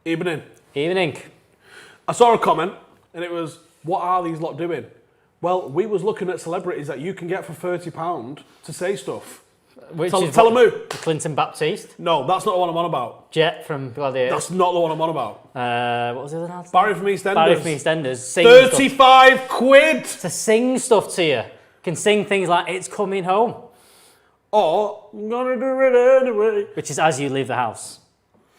Evening. Evening. I saw a comment and it was, what are these lot doing? Well, we was looking at celebrities that you can get for £30 to say stuff. Tell them who. Clinton Baptiste. No, that's not the one I'm on about. Jet from Gladiator. That's not the one I'm on about. What was the other one? Barry from EastEnders. Barry from EastEnders. 35 quid! To sing stuff to you. Can sing things like, it's coming home. Or, I'm gonna do it anyway. Which is as you leave the house.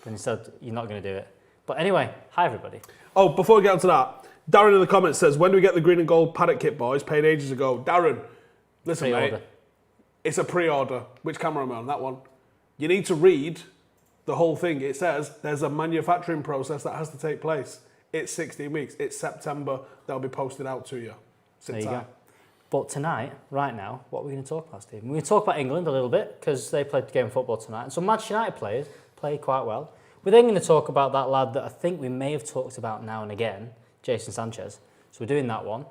But instead, you're not going to do it. But anyway, hi everybody. Oh, before we get on to that, Darren in the comments says, when do we get the green and gold Paddock kit, boys? Paid ages ago. Darren, listen, Pre-order. mate. It's a pre-order. Which camera am I on? That one. You need to read the whole thing. It says there's a manufacturing process that has to take place. It's 16 weeks. It's September. They'll be posted out to you. There you go. But tonight, right now, what are we going to talk about, Steve? We're going to talk about England a little bit because they played the game of football tonight. And some Manchester United players played quite well. We're then going to talk about that lad that I think we may have talked about now and again, Jason Sanchez. So we're doing that one.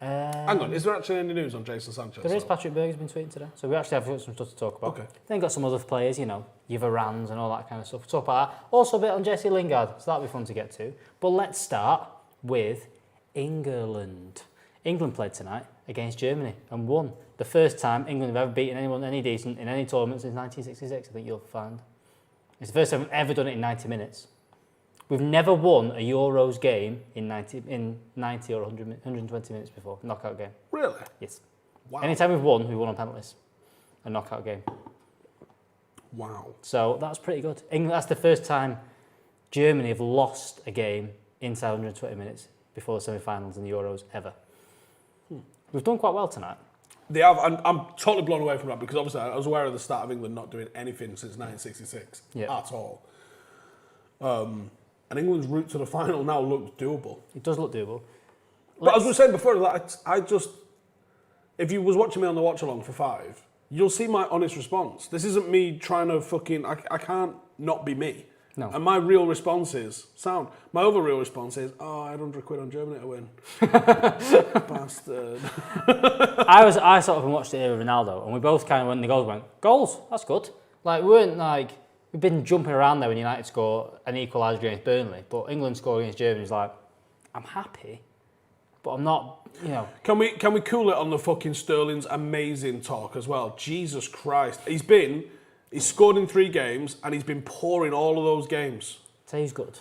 Hang on, is there actually any news on Jason Sanchez? There is. Patrick Berger's been tweeting today. So we actually have some stuff to talk about. Okay. Then got some other players, you know, your Varans and all that kind of stuff. We'll talk about that. Also a bit on Jesse Lingard, so that'll be fun to get to. But let's start with England. England played tonight against Germany and won. The first time England have ever beaten anyone any decent in any tournament since 1966, I think you'll find. It's the first time we've ever done it in 90 minutes. We've never won a Euros game in 90 or 120 minutes before, knockout game. Really? Yes. Wow. Anytime we've won on penalties. A knockout game. Wow. So that's pretty good. England, that's the first time Germany have lost a game inside 120 minutes before the semi-finals in the Euros ever. We've done quite well tonight. They have. I'm totally blown away from that because obviously I was aware of the start of England not doing anything since 1966 at all. And England's route to the final now looks doable. It does look doable. But as we were saying before, that I just, if you was watching me on the watch along for 5, you'll see my honest response. This isn't me trying to fucking, I can't not be me. No. And my real response is sound. My other real response is, I had 100 quid on Germany to win. Bastard. I sort of watched it here with Ronaldo, and we both kind of went in the goals and went, goals, that's good. Like, we weren't like, we've been jumping around there when United score an equaliser against Burnley, but England score against Germany is like, I'm happy, but I'm not, you know. Can we cool it on the fucking Sterling's amazing talk as well? Jesus Christ. He's scored in 3 games and he's been pouring all of those games. Say he's good,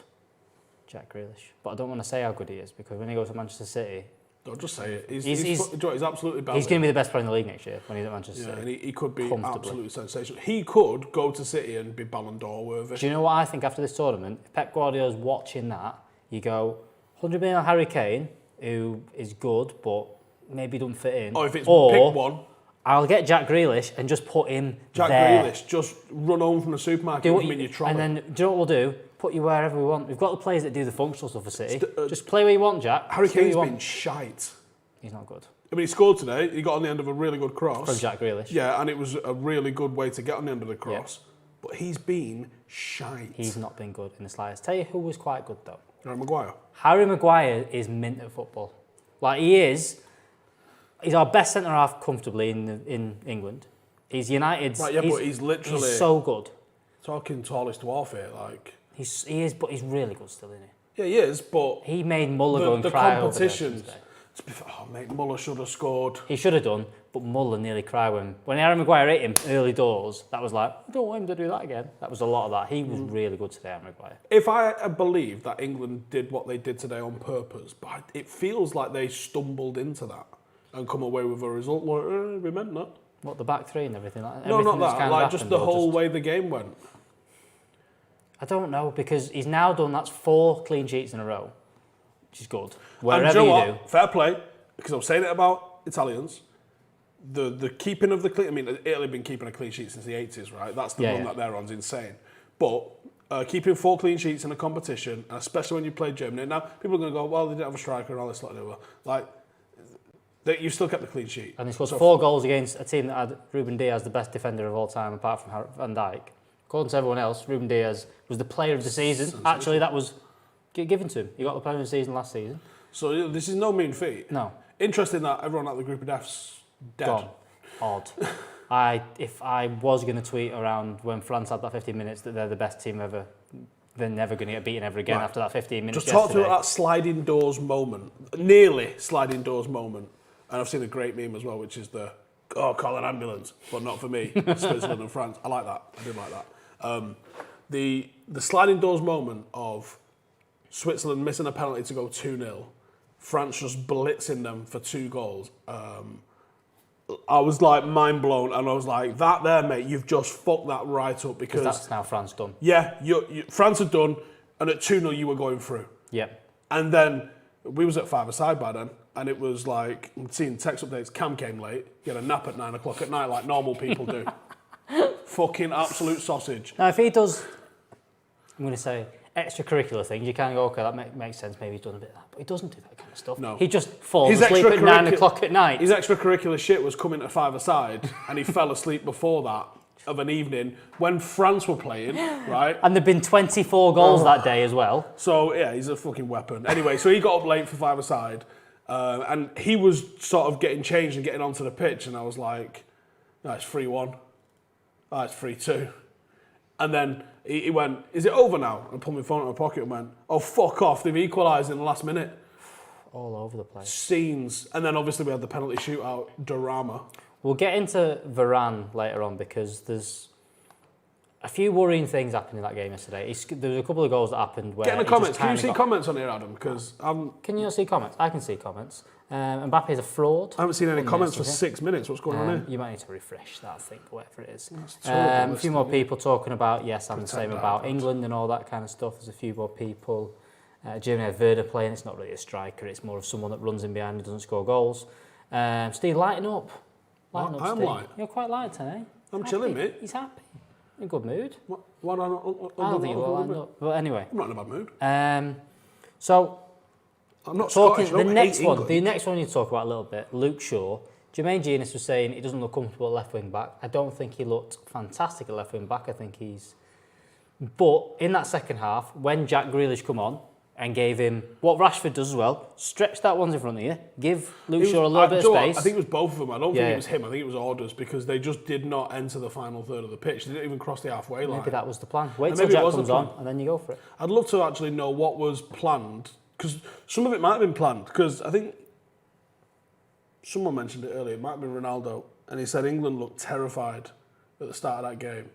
Jack Grealish, but I don't want to say how good he is because when he goes to Manchester City, don't just say it. He's absolutely bad. He's going to be the best player in the league next year when he's at Manchester City. And he could be absolutely sensational. He could go to City and be Ballon d'Or worthy. Do you know what I think after this tournament? If Pep Guardiola's watching that, you go, 100 million on Harry Kane, who is good, but maybe doesn't fit in. Or if it's pick one. I'll get Jack Grealish and just put him Jack there. Grealish, just run home from the supermarket with him in your trolley. And then, do you know what we'll do? Put you wherever we want. We've got the players that do the functional stuff for City. Just play where you want, Jack. Harry Kane's been shite. He's not good. I mean, he scored today. He got on the end of a really good cross. From Jack Grealish. Yeah, and it was a really good way to get on the end of the cross. Yeah. But he's been shite. He's not been good in the slightest. Tell you who was quite good, though. Harry Maguire. Harry Maguire is mint at football. Like, he is. He's our best centre-half comfortably in England. He's United's... Right, yeah, but he's literally... He's so good. Talking tallest dwarf here, like... He is, but he's really good still, isn't he? Yeah, he is, but... He made Muller go and cry over the competition... Oh, mate, Muller should have scored. He should have done, but Muller nearly cried when Harry Maguire hit him early doors. That was like, I don't want him to do that again. That was a lot of that. He was really good today, Harry Maguire. If I believe that England did what they did today on purpose, but it feels like they stumbled into that and come away with a result like, we meant that. What, the back three and everything? Like, no, not that. Like just the whole way the game went. I don't know, because he's now done, that's 4 clean sheets in a row, which is good. Wherever and you know do. What? Fair play, because I was saying it about Italians. The keeping of the clean, I mean, Italy have been keeping a clean sheet since the 80s, right? That's the run that they're on's insane. But keeping 4 clean sheets in a competition, and especially when you play Germany, now people are going to go, well, they didn't have a striker and all this, like, you still kept the clean sheet. And he scored 4 goals against a team that had Ruben Diaz, the best defender of all time, apart from Van Dijk. According to everyone else, Ruben Diaz was the player of the season. Actually, that was given to him. He got the player of the season last season. So this is no mean feat. No. Interesting that everyone at the group of death's dead. Gone. Odd. If I was going to tweet around when France had that 15 minutes that they're the best team ever they're never going to get beaten ever again after that 15 minutes. Just talk to me about that sliding doors moment, nearly sliding doors moment. And I've seen a great meme as well, which is call an ambulance, but not for me, Switzerland and France. I like that. I did like that. The sliding doors moment of Switzerland missing a penalty to go 2-0, France just blitzing them for 2 goals. I was like mind blown, and I was like, that there, mate, you've just fucked that right up, because that's now France done. Yeah, France are done, and at 2-0 you were going through. Yep. And then we was at 5-a-side by then, and it was like, I'm seeing text updates, Cam came late, he had a nap at 9 o'clock at night like normal people do. Fucking absolute sausage. Now, if he does, I'm going to say, extracurricular things, you kind of go, okay, that makes sense, maybe he's done a bit of that. But he doesn't do that kind of stuff. No. He just falls asleep at 9 o'clock at night. His extracurricular shit was coming to 5-a-side, and he fell asleep before that of an evening when France were playing, right? And there've been 24 goals that day as well. So, yeah, he's a fucking weapon. Anyway, so he got up late for 5-a-side, and he was sort of getting changed and getting onto the pitch, and I was like, no, it's 3-1. Oh, it's 3-2. And then he went, is it over now? And I pulled my phone out of my pocket and went, oh, fuck off, they've equalised in the last minute. All over the place. Scenes. And then obviously we had the penalty shootout drama. We'll get into Varane later on, because there's a few worrying things happened in that game yesterday. There was a couple of goals that happened where... Get in the comments. Can you see comments on here, Adam? Because Can you not see comments? I can see comments. Mbappe's a fraud. I haven't seen any comments for 6 minutes. What's going on here? You might need to refresh that, I think, whatever it is. A few more people talking about, yes, I'm the same about England and all that kind of stuff. There's a few more people. Germany had Werder playing. It's not really a striker. It's more of someone that runs in behind and doesn't score goals. Steve, lighten up. I'm Steve. light. You're quite light today. I'm chilling, mate. He's happy. In a good mood. What I don't think you're lined up. But anyway. I'm not in a bad mood. So... I'm not talking Scottish, the next one. The next one you talk about a little bit. Luke Shaw. Jermaine Genius was saying he doesn't look comfortable at left wing back. I don't think he looked fantastic at left wing back. I think he's. But in that second half, when Jack Grealish come on and gave him what Rashford does as well, stretch that one's in front of you, give Luke Shaw a little bit of space. I think it was both of them. I don't think it was him. I think it was orders, because they just did not enter the final third of the pitch. They didn't even cross the halfway line. Maybe that was the plan. Wait till Jack comes on and then you go for it. I'd love to actually know what was planned. Because some of it might have been planned. Because I think someone mentioned it earlier. It might have been Ronaldo. And he said England looked terrified at the start of that game.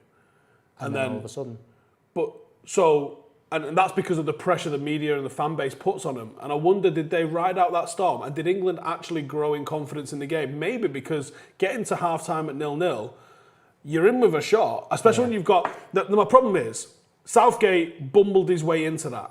And then all of a sudden. And that's because of the pressure the media and the fan base puts on them. And I wonder, did they ride out that storm? And did England actually grow in confidence in the game? Maybe because getting to half-time at 0-0, you're in with a shot. Especially when you've got... My problem is, Southgate bumbled his way into that.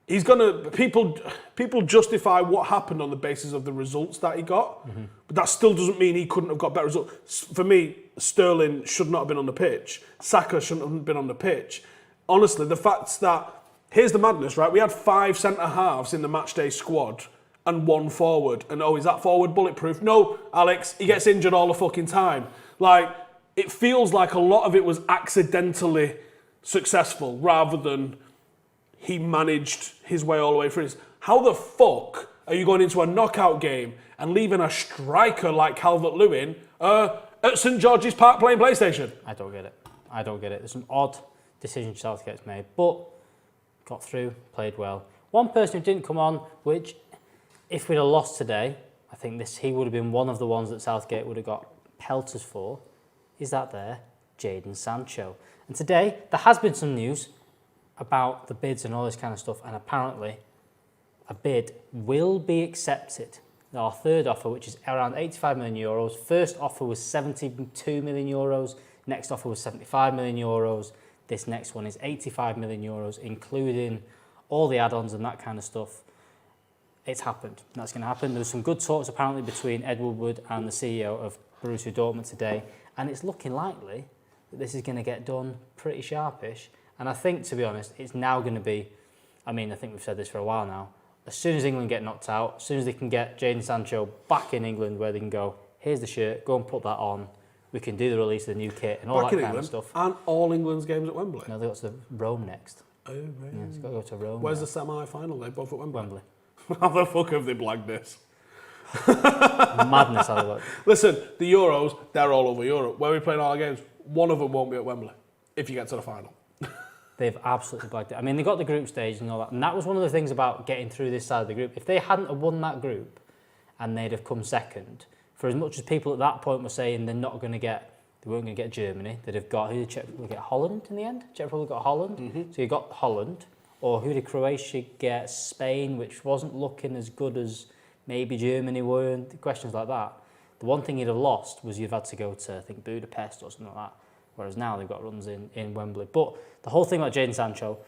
He's gonna people justify what happened on the basis of the results that he got, but that still doesn't mean he couldn't have got better results. For me, Sterling should not have been on the pitch. Saka shouldn't have been on the pitch. Honestly, the fact that here's the madness, right? We had 5 centre halves in the matchday squad and 1 forward, and is that forward bulletproof? No, Alex, he gets injured all the fucking time. Like, it feels like a lot of it was accidentally successful rather than he managed his way all the way through this. How the fuck are you going into a knockout game and leaving a striker like Calvert-Lewin at St George's Park playing PlayStation? I don't get it. There's some odd decisions Southgate's made, but got through, played well. One person who didn't come on, which if we'd have lost today, I think he would have been one of the ones that Southgate would have got pelters for, is that there, Jadon Sancho. And today, there has been some news about the bids and all this kind of stuff, and apparently a bid will be accepted. Our third offer, which is around 85 million euros. First offer was 72 million euros. Next offer was 75 million euros. This next one is 85 million euros, including all the add-ons and that kind of stuff. It's happened. That's going to happen. There's some good talks apparently between Ed Woodward and the CEO of Borussia Dortmund today, and it's looking likely that this is going to get done pretty sharpish. And I think, to be honest, it's now going to be, I think we've said this for a while now, as soon as England get knocked out, as soon as they can get Jadon Sancho back in England where they can go, here's the shirt, go and put that on, we can do the release of the new kit and all back that kind of stuff. And all England's games at Wembley? No, they've got to Rome next. Oh, right. Yeah, it's got to go to Rome. Where's the semi-final? They're both at Wembley? Wembley. How the fuck have they blagged this? Madness, how they look. Listen, the Euros, they're all over Europe. Where we playing all our games, one of them won't be at Wembley if you get to the final. They've absolutely blagged it. I mean, they got the group stage and all that, and that was one of the things about getting through this side of the group. If they hadn't have won that group and they'd have come second, for as much as people at that point were saying they weren't going to get Germany, they'd have got, who did Czech Republic get? Holland in the end? Czech Republic got Holland. Mm-hmm. So you got Holland, or who did Croatia get? Spain, which wasn't looking as good as maybe Germany were, and questions like that. The one thing you'd have lost was you'd had to go to, I think, Budapest or something like that. Whereas now they've got runs in Wembley. But the whole thing about Jadon Sancho,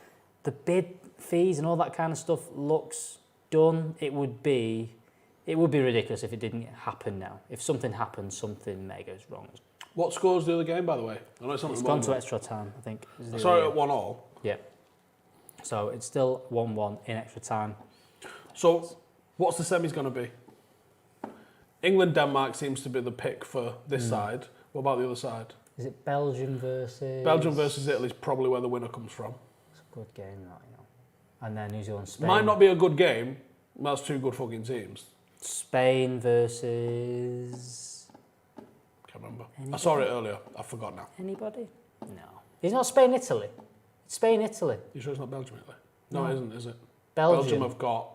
the bid fees and all that kind of stuff looks done. It would be ridiculous if it didn't happen now. If something happens, something mega is wrong. What score's the other game, by the way? I know it's gone to extra time, I think. I saw it at 1-1. Yeah. So it's still 1-1 in extra time. So what's the semis going to be? England-Denmark seems to be the pick for this side. What about the other side? Is it Belgium versus... Belgium versus Italy is probably where the winner comes from. It's a good game, that, you know. And then New Zealand, Spain. Might not be a good game. That's two good fucking teams. Spain versus... Can't remember. Anybody? I saw it earlier. I forgot now. Anybody? No. It's not Spain-Italy. It's Spain-Italy. You sure it's not Belgium-Italy? No, it isn't, is it? Belgium have got...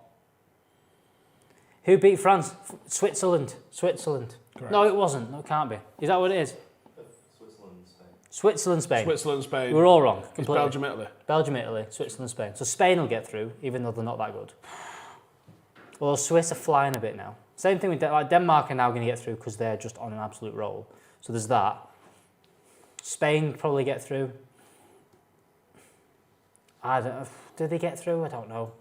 Who beat France? Switzerland. Correct. No, it wasn't. No, it can't be. Is that what it is? Switzerland, Spain. We're all wrong. Completely. It's Belgium, Italy. Switzerland, Spain. So Spain will get through, even though they're not that good. Well, Swiss are flying a bit now. Same thing with Denmark are now going to get through because they're just on an absolute roll. So there's that. Spain probably get through. I don't know. Do they get through? I don't know.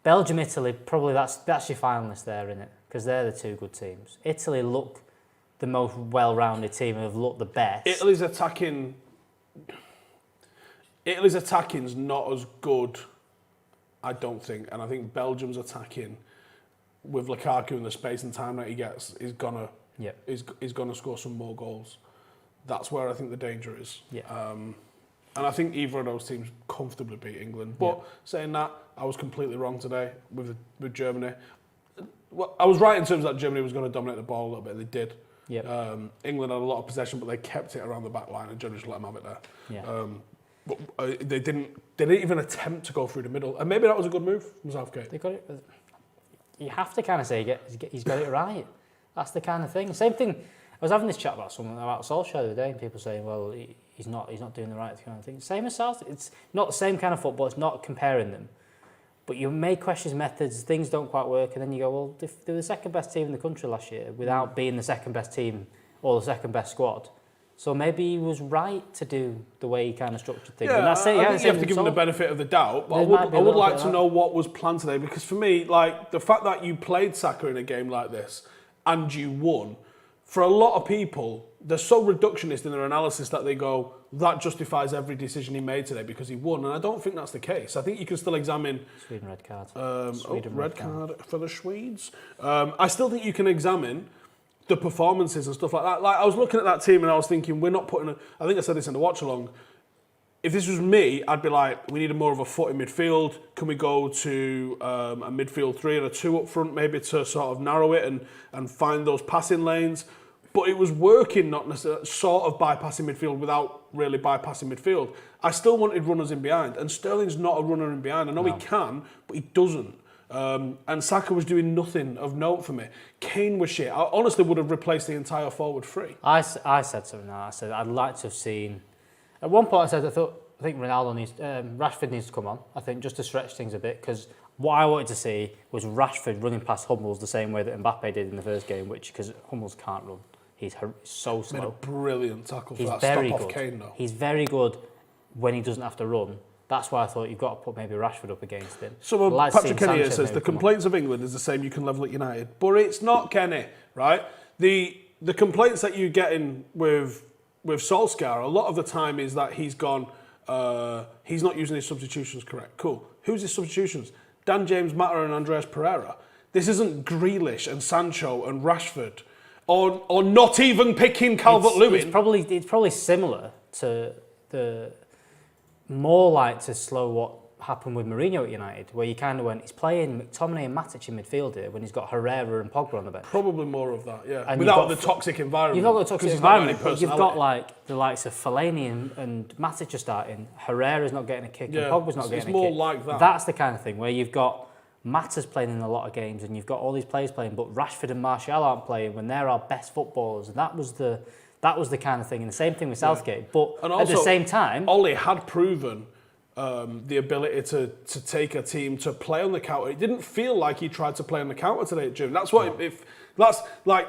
Belgium, Italy, probably that's your finalist there, isn't it? Because they're the two good teams. Italy look the most well-rounded team and have looked the best. Italy's attacking's not as good, I don't think. And I think Belgium's attacking with Lukaku and the space and time that he gets is gonna score some more goals. That's where I think the danger is. Yeah. And I think either of those teams comfortably beat England. But saying that, I was completely wrong today with Germany. Well, I was right in terms that Germany was going to dominate the ball a little bit. They did. Yep. England had a lot of possession, but they kept it around the back line and Germany just let them have it there. Yeah. But they didn't even attempt to go through the middle. And maybe that was a good move from Southgate. They got it. You have to kind of say he's got it right. That's the kind of thing. Same thing. I was having this chat about Solskjaer the other day, and people saying, "Well, he's not doing the right kind of thing." Same as South. It's not the same kind of football. It's not comparing them. But you may question his methods. Things don't quite work, and then you go, "Well, they were the second best team in the country last year without being the second best team or the second best squad." So maybe he was right to do the way he kind of structured things. Yeah, and that's it. I think you have to give him the benefit of the doubt. But I would like to know what was planned today, because for me, like the fact that you played Saka in a game like this and you won, for a lot of people, they're so reductionist in their analysis that they go, that justifies every decision he made today because he won. And I don't think that's the case. I think you can still examine... Sweden red card. Red card for the Swedes. I still think you can examine the performances and stuff like that. Like I was looking at that team and I was thinking, we're not putting... I think I said this in the watch-along. If this was me, I'd be like, we need more of a foot in midfield. Can we go to a midfield 3 and a 2 up front, maybe to sort of narrow it and find those passing lanes? But it was working, not necessarily sort of bypassing midfield without really bypassing midfield. I still wanted runners in behind, and Sterling's not a runner in behind. I know he can, but he doesn't. And Saka was doing nothing of note for me. Kane was shit. I honestly would have replaced the entire forward three. I said something now. I said I'd like to have seen... At one point I said I think Rashford needs to come on, I think, just to stretch things a bit, because what I wanted to see was Rashford running past Hummels the same way that Mbappe did in the first game, because Hummels can't run. He's so slow. Made a brilliant tackle for that stop off Kane, though. He's very good when he doesn't have to run. That's why I thought you've got to put maybe Rashford up against him. So Patrick Kenny here says the complaints of England is the same you can level at United, but it's not, Kenny, right? The complaints that you're getting with Solskjaer a lot of the time is that he's gone, he's not using his substitutions correct. Cool. Who's his substitutions? Dan James, Mata and Andreas Pereira. This isn't Grealish and Sancho and Rashford, or not even picking Calvert-Lewin. It's probably similar to the more like to slow what happened with Mourinho at United, where you kind of went, he's playing McTominay and Matic in midfield here when he's got Herrera and Pogba on the bench. Probably more of that, yeah. And without the toxic environment. You've not got a toxic environment, but you've got like the likes of Fellaini and Matic are starting. Herrera's not getting a kick and Pogba's not getting a kick. It's more like that. That's the kind of thing where you've got Mata's playing in a lot of games and you've got all these players playing, but Rashford and Martial aren't playing when they're our best footballers. And that was the kind of thing. And the same thing with Southgate. But and at the same time, Ollie had proven the ability to take a team to play on the counter. It didn't feel like he tried to play on the counter today at June. That's what that's like.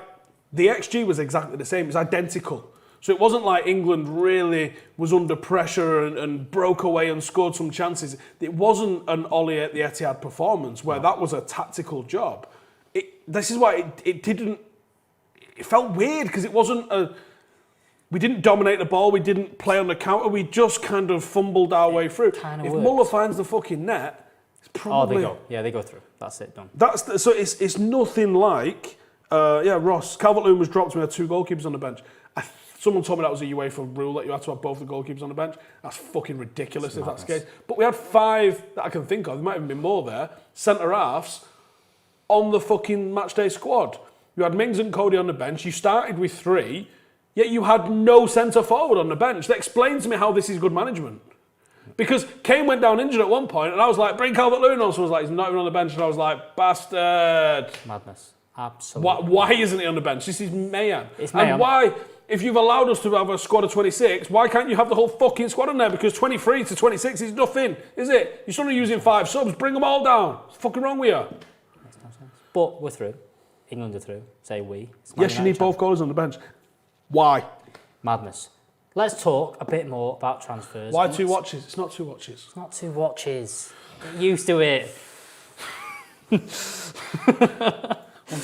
The XG was exactly the same. It's identical. So it wasn't like England really was under pressure and broke away and scored some chances. It wasn't an Ollie at the Etihad performance where that was a tactical job. This is why it didn't. It felt weird because it wasn't a. We didn't dominate the ball. We didn't play on the counter. We just kind of fumbled our way through. If Muller finds the fucking net, it's probably... Oh, they go. Yeah, they go through. That's it, done. So it's nothing like... Ross, Calvert-Lewin was dropped. We had 2 goalkeepers on the bench. Someone told me that was a UEFA rule that you had to have both the goalkeepers on the bench. That's fucking ridiculous if that's the case. But we had 5 that I can think of. There might even be more there. Centre-halves on the fucking matchday squad. You had Mings and Cody on the bench. You started with 3... Yet you had no centre forward on the bench. That explains to me how this is good management. Because Kane went down injured at one point, and I was like, bring Calvert-Lewin on. Someone was like, he's not even on the bench. And I was like, bastard. Madness. Absolutely. Why isn't he on the bench? This is mayhem. It's mayhem. And why, if you've allowed us to have a squad of 26, why can't you have the whole fucking squad in there? Because 23 to 26 is nothing, is it? You're still using 5 subs. Bring them all down. What's fucking wrong with you? Makes no sense. But we're through. England are through. Say we. Yes, you need both goalies on the bench. Why? Madness. Let's talk a bit more about transfers. Why 2 watches? It's not 2 watches. It's not 2 watches. Get used to it. One's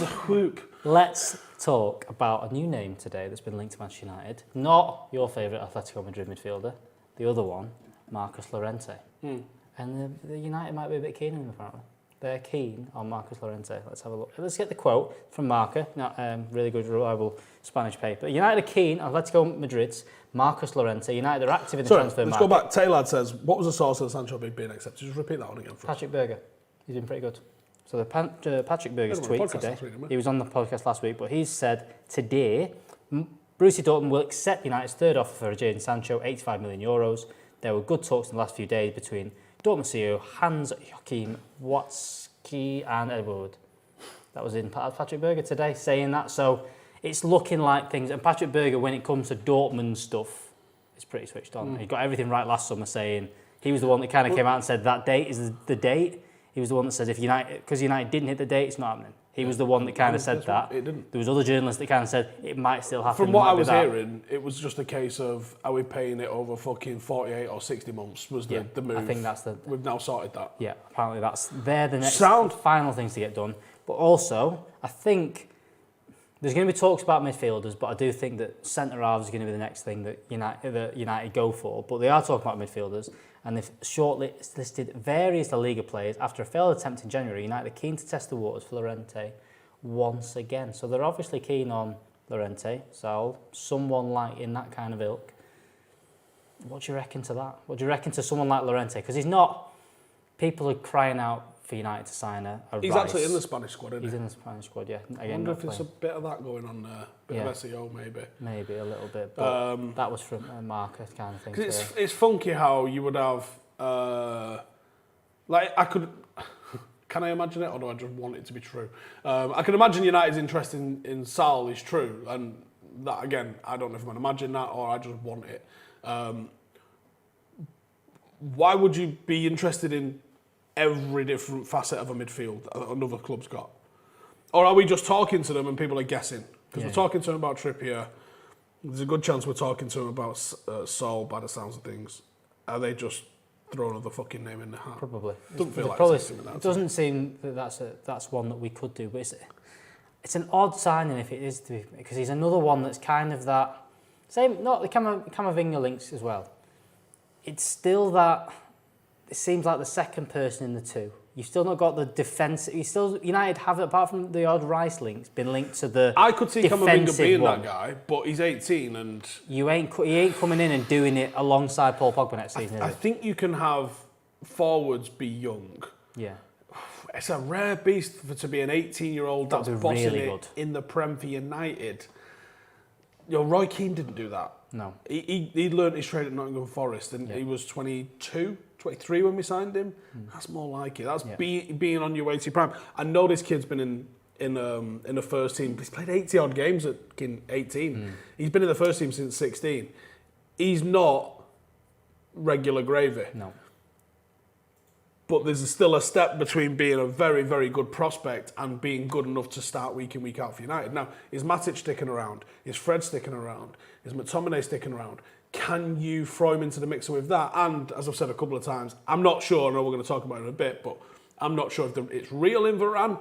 a whoop. Let's talk about a new name today that's been linked to Manchester United. Not your favourite Atletico Madrid midfielder. The other one, Marcos Llorente. And the United might be a bit keen on him, apparently. They're keen on Marcos Llorente. Let's have a look. Let's get the quote from Marca, really good, reliable Spanish paper. United are keen on Atletico Madrid's Marcos Llorente. United are active in the transfer market. Let's go back. Taylor says, what was the source of the Sancho bid being accepted? Just repeat that one again for us. Patrick Berger. He's been pretty good. So the Patrick Berger's tweet today, he was on the podcast last week, but he's said today, Borussia Dortmund will accept United's 3rd offer for Jadon Sancho, €85 million. There were good talks in the last few days between Dortmund CEO Hans-Joachim Watzke and Edward. That was in Patrick Berger today saying that. So it's looking like things. And Patrick Berger, when it comes to Dortmund stuff, is pretty switched on. He got everything right last summer, saying he was the one that kind of came out and said that date is the date. He was the one that says because United didn't hit the date, it's not happening. He was the one that kind of said that. It didn't. There was other journalists that kind of said it might still happen. From what I was hearing, it was just a case of, are we paying it over fucking 48 or 60 months was the move. I think that's We've now sorted that. Yeah, apparently they're the next final things to get done. But also, I think there's going to be talks about midfielders, but I do think that centre-halves is going to be the next thing that United go for. But they are talking about midfielders, and they've shortlisted various La Liga players. After a failed attempt in January, United are keen to test the waters for Llorente once again. So they're obviously keen on Llorente, Saul, someone like in that kind of ilk. What do you reckon to that? What do you reckon to someone like Llorente? Because he's not... People are crying out for United to sign a He's Rice. actually in the Spanish squad, isn't he? He's in the Spanish squad, yeah. Again, I wonder if there's a bit of that going on there. Bit of SEO, maybe. Maybe a little bit, but that was from Marca kind of thing. Because it's funky how you would have... I could... Can I imagine it, or do I just want it to be true? I can imagine United's interest in Sal is true, and that, again, I don't know if I'm going to imagine that, or I just want it. Why would you be interested in every different facet of a midfield that another club's got? Or are we just talking to them and people are guessing? Because we're talking to them about Trippier. There's a good chance we're talking to them about Saul by the sounds of things. Are they just throwing another fucking name in the hat? Probably. Doesn't feel like it doesn't seem that that's one that we could do, but it's an odd signing if it is to be, because he's another one that's kind of that same, not the Camavinga links as well. It's still that. It seems like the second person in the two. You've still not got the defence. United have, apart from the odd Rice links, been linked to the. I could see Camavinga being one. that guy, but he's 18 and he ain't coming in and doing it alongside Paul Pogba next season. I think you can have forwards be young. Yeah. It's a rare beast to be an 18-year-old that's bossing really it in the Prem for United. Roy Keane didn't do that. No. He learnt his trade at Nottingham Forest, and he was 22, 23 when we signed him. That's more like it. That's being on your way to your prime. I know this kid's been in the first team. He's played 80-odd games at 18. He's been in the first team since 16. He's not regular gravy. No. But there's still a step between being a very, very good prospect and being good enough to start week in, week out for United. Now, is Matic sticking around? Is Fred sticking around? Is McTominay sticking around? Can you throw him into the mixer with that? And, as I've said a couple of times, I'm not sure, I know we're going to talk about it in a bit, but I'm not sure if it's real in Varane,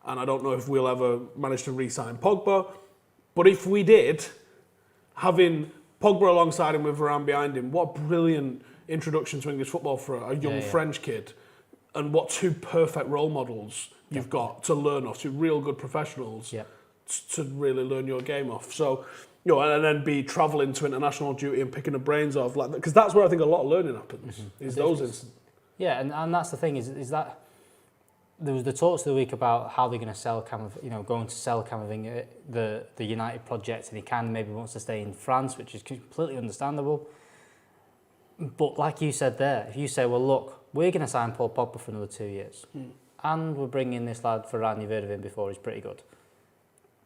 and I don't know if we'll ever manage to re-sign Pogba. But if we did, having Pogba alongside him with Varane behind him, what a brilliant introduction to English football for a young French kid. And what two perfect role models you've got to learn off, two real good professionals to really learn your game off. So, and then be travelling to international duty and picking the brains off, like that, because that's where I think a lot of learning happens, is those instances. Yeah, and that's the thing, is that there was the talks of the week about how they're going to sell going to sell Camavinga, the United project, and he kind of maybe wants to stay in France, which is completely understandable. But like you said there, if you say, well, look, we're going to sign Paul Pogba for another 2 years, and we're bringing this lad Varane, you've heard of him before, he's pretty good.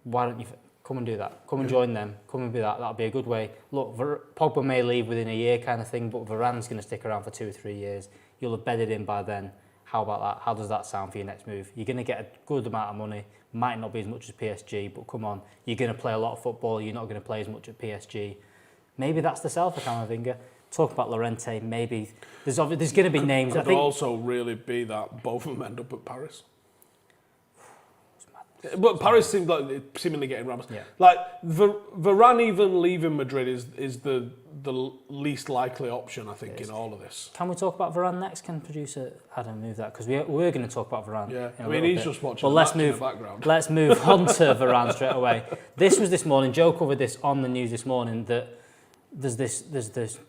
Why don't you come and do that? Come and join them, come and be that. That'll be a good way. Look, Pogba may leave within a year kind of thing, but Varane's going to stick around for 2 or 3 years. You'll have bedded in by then. How about that? How does that sound for your next move? You're going to get a good amount of money. Might not be as much as PSG, but come on. You're going to play a lot of football. You're not going to play as much at PSG. Maybe that's the sell for Camavinga. Talk about Lorente, maybe. There's going to be names. Could also really be that both of them end up at Paris. But Paris seems like seemingly getting Ramos. Yeah. Like Varane even leaving Madrid is the least likely option, I think, in all of this. Can we talk about Varane next? Can producer Adam move that? Because we're going to talk about Varane. Yeah, I mean he's just watching. But let's move. In the background. Let's move on to Varane straight away. This was this morning. Joe covered this on the news this morning that. There's this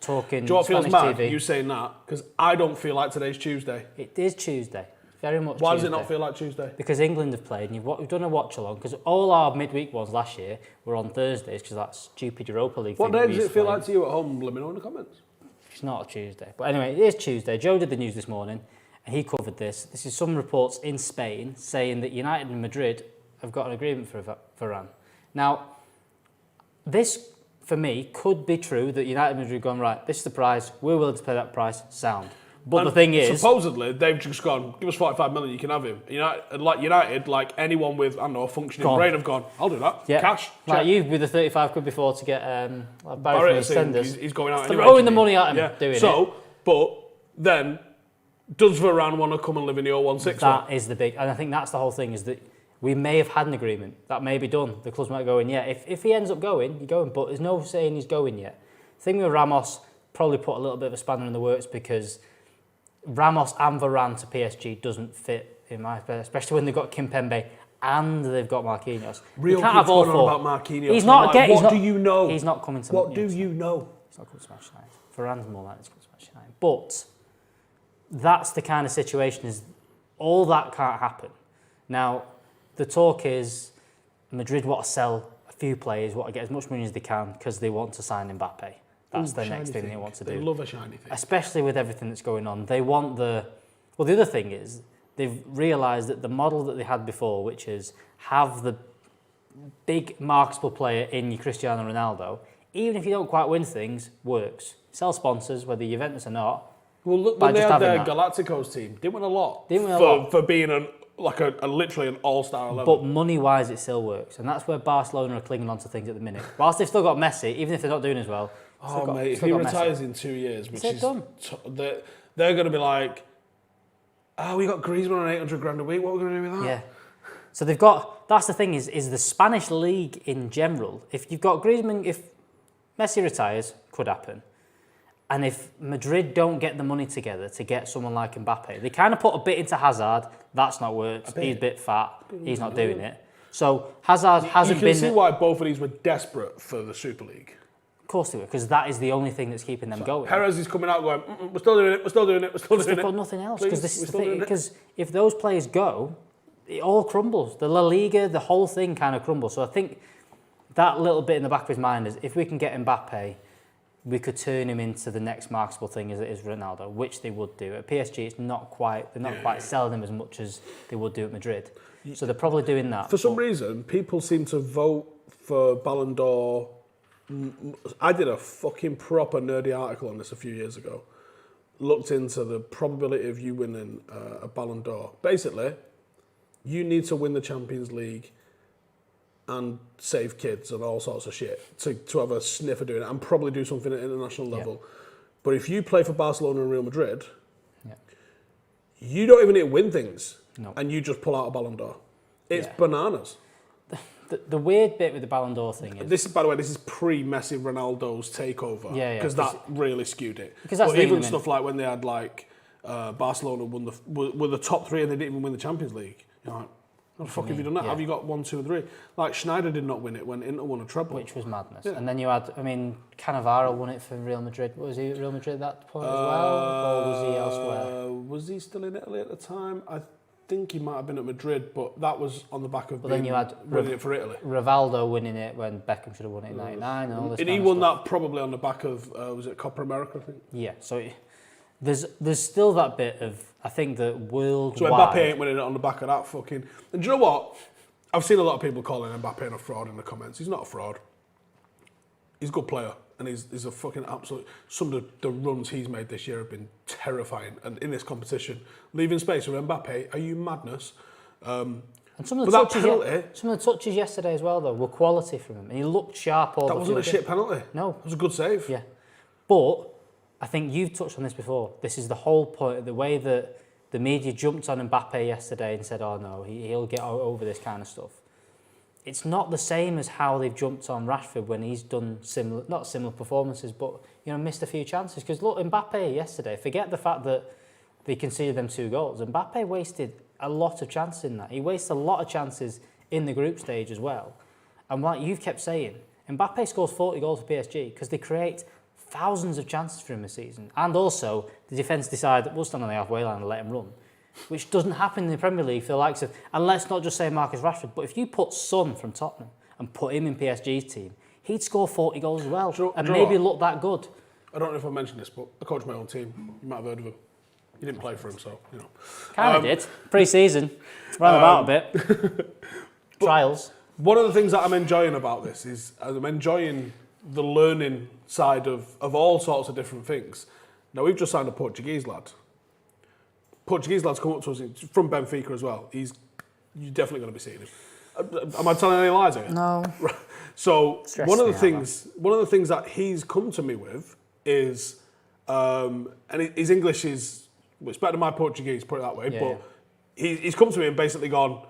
talk in Spanish TV. Do you know what feels mad, you saying that? Because I don't feel like today's Tuesday. It is Tuesday. Very much Why Tuesday. does it not feel like Tuesday? Because England have played and we've done a watch-along. Because all our midweek ones last year were on Thursdays because that stupid Europa League what thing. What day does it feel like to you at home? Let me know in the comments. It's not a Tuesday. But anyway, it is Tuesday. Joe did the news this morning and he covered this. This is some reports in Spain saying that United and Madrid have got an agreement for Varane. Now, this... for me, could be true that United Madrid have gone, right, this is the price, we're willing to pay that price, sound. But and the thing is... supposedly, they've just gone, give us 45 million, you can have him. United, like anyone with, I don't know, a functioning brain have gone, I'll do that, cash. Like you with the 35 quid before to get Barry from EastEnders. He's going out anyway. Throwing the money at him, doing it. But then, does Varane want to come and live in the 016? That is the big... And I think that's the whole thing, is that we may have had an agreement. That may be done. The clubs might go in, If he ends up going, you're going. But there's no saying he's going yet. The thing with Ramos probably put a little bit of a spanner in the works because Ramos and Varane to PSG doesn't fit, in my opinion, especially when they've got Kimpembe and they've got Marquinhos. Real you can't have all four. About Marquinhos. He's not getting... What do you know? He's not coming to... What do you know? He's not coming to Manchester United. Varane's more likely to come to Manchester United. But that's the kind of situation is all that can't happen. Now... the talk is Madrid want to sell a few players, want to get as much money as they can because they want to sign Mbappe. That's the next thing they want to do. They love a shiny thing. Especially with everything that's going on. They want the... Well, the other thing is they've realised that the model that they had before, which is have the big marketable player in your Cristiano Ronaldo, even if you don't quite win things, works. Sell sponsors, whether you're Juventus or not. Well, look, when they had their Galacticos team, they win a lot. For being literally an all-star 11. But money-wise, it still works. And that's where Barcelona are clinging on to things at the minute. Whilst they've still got Messi, even if they're not doing as well. Mate, if he retires in 2 years, which is done. They're going to be like, we got Griezmann on 800 grand a week. What are we going to do with that? Yeah. So they've got... That's the thing is the Spanish league in general. If you've got Griezmann, if Messi retires, could happen. And if Madrid don't get the money together to get someone like Mbappe, they kind of put a bit into Hazard. That's not worked. He's a bit fat. He's not doing it. So Hazard hasn't been... You can see why both of these were desperate for the Super League. course they will, because that is the only thing that's keeping them going. Perez is coming out going, we're still doing it, we're still doing it, we're still doing it. They've got nothing else, because this is the thing. Because if those players go, it all crumbles. The La Liga, the whole thing kind of crumbles. So I think that little bit in the back of his mind is, if we can get Mbappe, we could turn him into the next marketable thing as it is Ronaldo, which they would do. At PSG, it's not quite, they're not quite selling him as much as they would do at Madrid. So they're probably doing that. For some reason, people seem to vote for Ballon d'Or. I did a fucking proper nerdy article on this a few years ago. Looked into the probability of you winning a Ballon d'Or. Basically, you need to win the Champions League and save kids and all sorts of shit to have a sniff of doing it and probably do something at international level. Yeah. But if you play for Barcelona and Real Madrid, you don't even need to win things and you just pull out a Ballon d'Or. It's bananas. The weird bit with the Ballon d'Or thing is... This, by the way, this is pre-Messi Ronaldo's takeover. Because that really skewed it. Because that's but even stuff like when they had Barcelona were the top three and they didn't even win the Champions League. You're like, how the fuck have you done that? Have you got 1, 2 and 3? Like Schneider did not win it when Inter won a treble. Which was madness. And then you had, Cannavaro won it for Real Madrid. Was he at Real Madrid at that point as well? Or was he elsewhere? Was he still in Italy at the time? I think he might have been at Madrid, but that was on the back of then you had winning it for Italy. Rivaldo winning it when Beckham should have won it in '99 and all this. And he won that probably on the back of was it Copa America? I think. Yeah. So there's still that bit of, I think, that worldwide. So Mbappe ain't winning it on the back of that fucking. And do you know what? I've seen a lot of people calling Mbappe a fraud in the comments. He's not a fraud. He's a good player. And he's a fucking absolute... Some of the runs he's made this year have been terrifying. And in this competition, leaving space for Mbappe, are you madness? And some of the touches yesterday as well, though, were quality from him. And he looked sharp all the time. That wasn't a shit penalty. No. It was a good save. Yeah. But I think you've touched on this before. This is the whole point, the way that the media jumped on Mbappe yesterday and said, oh no, he'll get over this kind of stuff. It's not the same as how they've jumped on Rashford when he's done not similar performances, but missed a few chances. Because look, Mbappe yesterday, forget the fact that they conceded them 2 goals. Mbappe wasted a lot of chances in that. He wasted a lot of chances in the group stage as well. And like you've kept saying, Mbappe scores 40 goals for PSG because they create thousands of chances for him this season. And also, the defence decide that we'll stand on the halfway line and let him run. Which doesn't happen in the Premier League for the likes of... And let's not just say Marcus Rashford, but if you put Son from Tottenham and put him in PSG's team, he'd score 40 goals as well maybe look that good. I don't know if I mentioned this, but I coach my own team. You might have heard of him. He didn't play for him, so, Kind of did. Pre-season. Ran about a bit. Trials. One of the things that I'm enjoying about this is I'm enjoying the learning side of all sorts of different things. Now, we've just signed a Portuguese lad. Portuguese lads come up to us from Benfica as well. You're definitely going to be seeing him. Am I telling any lies here? No. So one of the things that he's come to me with is, and his English is it's better than my Portuguese, put it that way. But he's come to me and basically gone,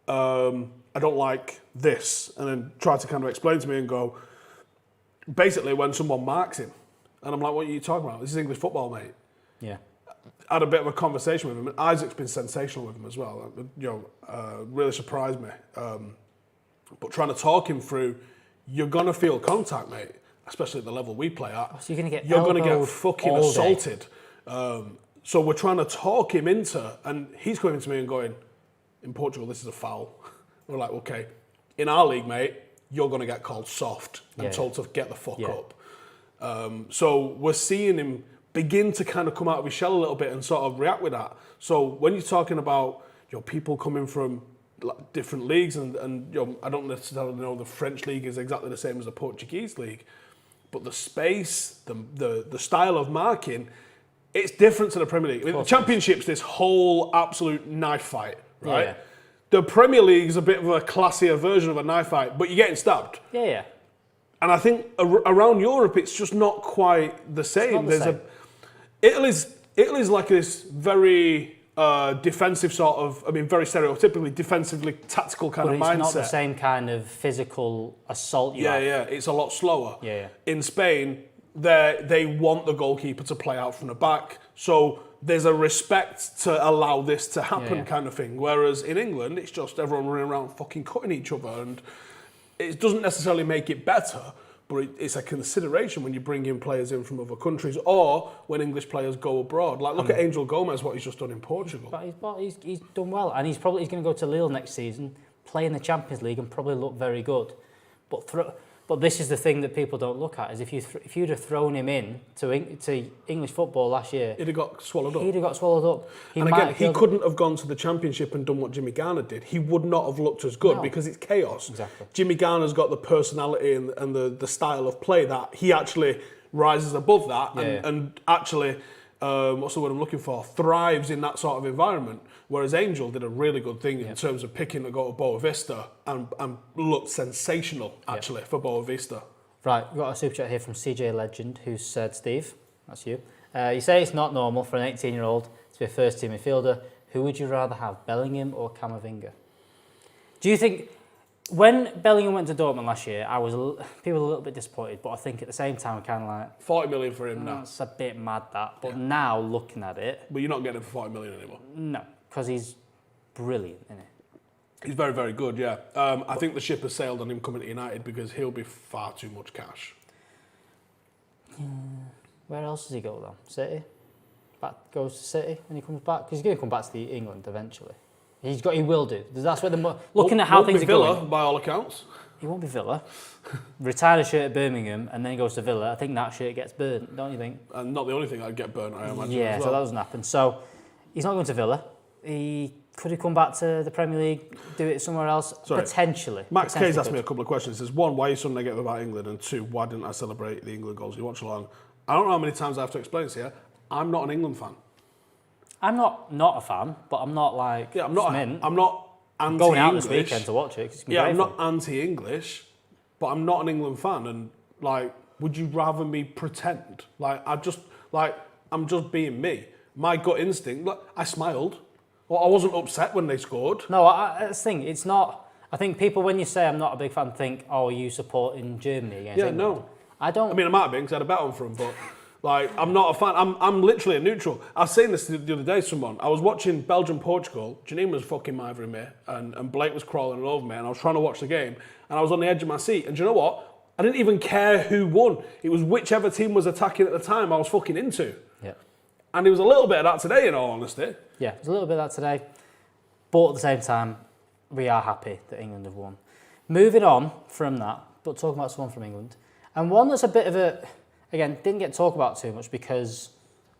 I don't like this, and then tried to kind of explain to me and go, basically when someone marks him, and I'm like, what are you talking about? This is English football, mate. Yeah. I had a bit of a conversation with him, and Isaac's been sensational with him as well. Really surprised me. But trying to talk him through, you're gonna feel contact, mate, especially at the level we play at. So you're gonna get fucking assaulted. So we're trying to talk him into, and he's coming to me and going, in Portugal, this is a foul. We're like, okay, in our league, mate, you're gonna get called soft and told to get the fuck up. So we're seeing him begin to kind of come out of his shell a little bit and sort of react with that. So when you're talking about people coming from different leagues, and I don't necessarily know the French league is exactly the same as the Portuguese league, but the space, the style of marking, it's different to the Premier League. The Championship's this whole absolute knife fight, right? Yeah. The Premier League is a bit of a classier version of a knife fight, but you're getting stabbed. Yeah. And I think around Europe, it's just not quite the same. Italy's like this very defensive sort of, very stereotypically defensively tactical kind of mindset. But it's not the same kind of physical assault you have. Yeah, it's a lot slower. Yeah. In Spain, they want the goalkeeper to play out from the back, so there's a respect to allow this to happen kind of thing. Whereas in England, it's just everyone running around fucking cutting each other, and it doesn't necessarily make it better, but it's a consideration when you bring in players in from other countries or when English players go abroad. Like, look at Angel Gomez, what he's just done in Portugal. But he's done well, and he's going to go to Lille next season, play in the Champions League, and probably look very good. But this is the thing that people don't look at, is if you'd have thrown him in to English football last year... He'd have got swallowed up. He'd have got swallowed up. And again, he couldn't have gone to the Championship and done what Jimmy Garner did. He would not have looked as good because it's chaos. Exactly. Jimmy Garner's got the personality and the style of play that he actually rises above that and actually, what's the word I'm looking for, thrives in that sort of environment. Whereas Angel did a really good thing in terms of picking to go to Boa Vista and looked sensational, actually, for Boa Vista. Right, we've got a super chat here from CJ Legend, who said, Steve, that's you, you say it's not normal for an 18-year-old to be a first-team midfielder. Who would you rather have, Bellingham or Camavinga? Do you think, when Bellingham went to Dortmund last year, people were a little bit disappointed, but I think at the same time, we're kind of like... 40 million for him now. That's a bit mad, that. But now, looking at it... But you're not getting him for 40 million anymore. No, because he's brilliant, isn't he? He's very, very good, yeah. I think the ship has sailed on him coming to United because he'll be far too much cash. Where else does he go, though? City? Goes to City when he comes back? Because he's going to come back to England eventually. He will do. That's what looking at how things are Villa, going. By all accounts. He won't be Villa. Retire a shirt at Birmingham and then he goes to Villa. I think that shirt gets burnt, don't you think? And not the only thing that'd get burnt, I imagine. Yeah, so that doesn't happen. So he's not going to Villa. Could he come back to the Premier League, do it somewhere else? Sorry. Potentially. Max Kay's asked me a couple of questions. He says, one, why are you so negative about England? And two, why didn't I celebrate the England goals you watch along? I don't know how many times I have to explain this here. I'm not an England fan. I'm not a fan, but I'm not like... Yeah, I'm not anti-English. Going out this weekend to watch it. I'm not anti-English, but I'm not an England fan. And, like, would you rather me pretend? I'm just being me. My gut instinct, I smiled. Well, I wasn't upset when they scored. No, that's the thing. It's not... I think people, when you say I'm not a big fan, think, oh, are you supporting Germany against England? No. I don't... I mean, I might have been because I had a bet on for them, but... I'm not a fan. I'm literally a neutral. I was saying this the other day to someone. I was watching Belgium-Portugal. Janine was fucking mithering me, and Blake was crawling all over me, and I was trying to watch the game, and I was on the edge of my seat. And do you know what? I didn't even care who won. It was whichever team was attacking at the time I was fucking into. Yeah. And there was a little bit of that today, in all honesty. Yeah, there's a little bit of that today. But at the same time, we are happy that England have won. Moving on from that, but talking about someone from England, and one that's a bit of a... Again, didn't get talked about too much because,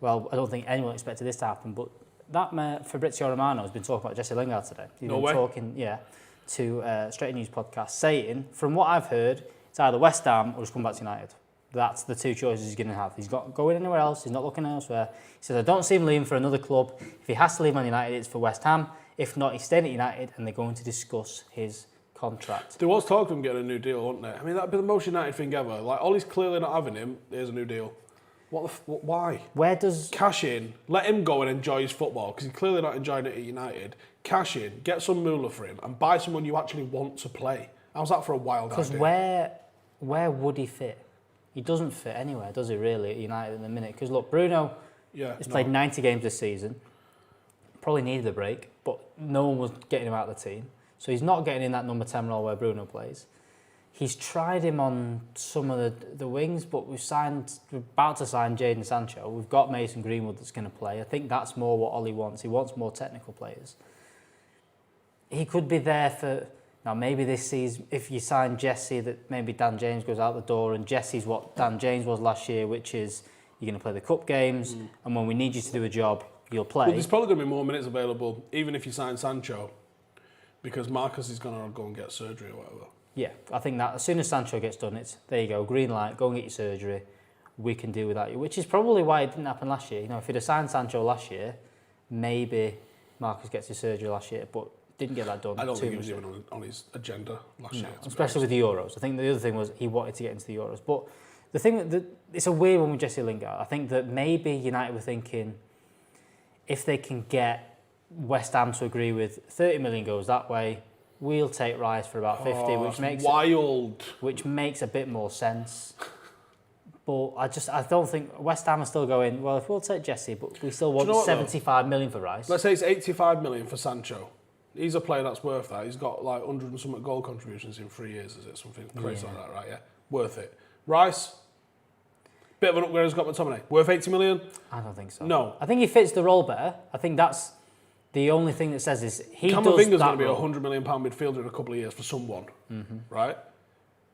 well, I don't think anyone expected this to happen, but that Fabrizio Romano has been talking about Jesse Lingard today. He's been talking, to Straight News podcast, saying, from what I've heard, it's either West Ham or just come back to United. That's the two choices he's going to have. He's not going anywhere else. He's not looking elsewhere. He says, I don't see him leaving for another club. If he has to leave Man United, it's for West Ham. If not, he's staying at United and they're going to discuss his contract. There was talk of him getting a new deal, wasn't there? I mean, that'd be the most United thing ever. Like, Ollie's clearly not having him. Here's a new deal. Why? Where does... Cash in. Let him go and enjoy his football, because he's clearly not enjoying it at United. Cash in. Get some moolah for him, and buy someone you actually want to play. How's that for a wild idea? Because where would he fit? He doesn't fit anywhere, does he, really, at United in the minute? Because, look, Bruno has played 90 games this season. Probably needed a break, but no one was getting him out of the team. So he's not getting in that number 10 role where Bruno plays. He's tried him on some of the wings, but we're about to sign Jadon Sancho. We've got Mason Greenwood that's going to play. I think that's more what Ollie wants. He wants more technical players. He could be there for... Now, maybe this season, if you sign Jesse, that maybe Dan James goes out the door, and Jesse's what Dan James was last year, which is you're going to play the cup games, and when we need you to do a job, you'll play. Well, there's probably going to be more minutes available, even if you sign Sancho, because Marcus is going to go and get surgery or whatever. Yeah, I think that as soon as Sancho gets done, it's there you go, green light, go and get your surgery. We can deal without you, which is probably why it didn't happen last year. You know, if he'd have signed Sancho last year, maybe Marcus gets his surgery last year, but didn't get that done. I don't think he was even on his agenda last year. Especially with the Euros. I think the other thing was he wanted to get into the Euros. But the thing that it's a weird one with Jesse Lingard. I think that maybe United were thinking if they can get West Ham to agree with 30 million goes that way, we'll take Rice for about 50, which makes wild. Which makes a bit more sense. But I don't think West Ham are still going, well, if we'll take Jesse, but we still want 75 million for Rice. Let's say it's 85 million for Sancho. He's a player that's worth that. He's got like 100 and something goal contributions in 3 years, is it? Something crazy like that, right? Yeah. Worth it. Rice. Bit of an upgrade as Scott McTominay. Worth 80 million? I don't think so. No. I think he fits the role better. I think that's the only thing that says is he does that Camavinga's going to be a role. £100 million midfielder in a couple of years for someone, right?